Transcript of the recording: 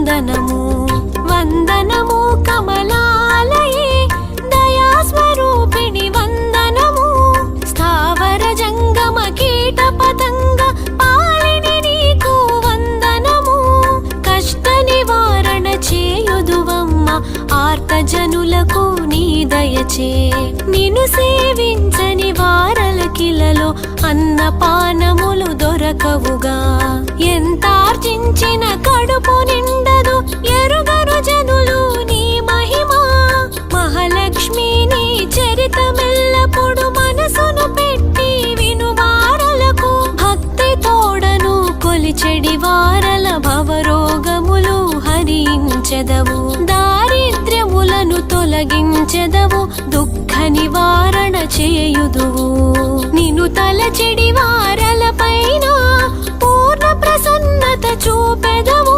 వందనము వందనము కమలాలయే దయాస్వరూపిణి వందనము స్థావర జంగమ కీట పతంగ పాలిని నీకు వందనము కష్ట నివారణ చేయుదువమ్మ ఆర్తజనులకు నీ దయచే నిన్ను సేవించని వారలకిలలో అన్నపానములు దొరకవుగా ఎంతార్జించిన కడుపు నిండదు ఎరుగరు జనులు నీ మహిమా మహాలక్ష్మి నీ చరితమెల్లప్పుడు మనసును పెట్టి వినువారలకు భక్తి తోడను కొలిచెడి వారల భవరోగములు హరించెదవు దారిద్ర్యములను తొలగించెదవు దుఃఖ నివారణ చేయుదువు నిన్ను తలచెడి వారల పైన పూర్ణ ప్రసన్నత చూపెదవు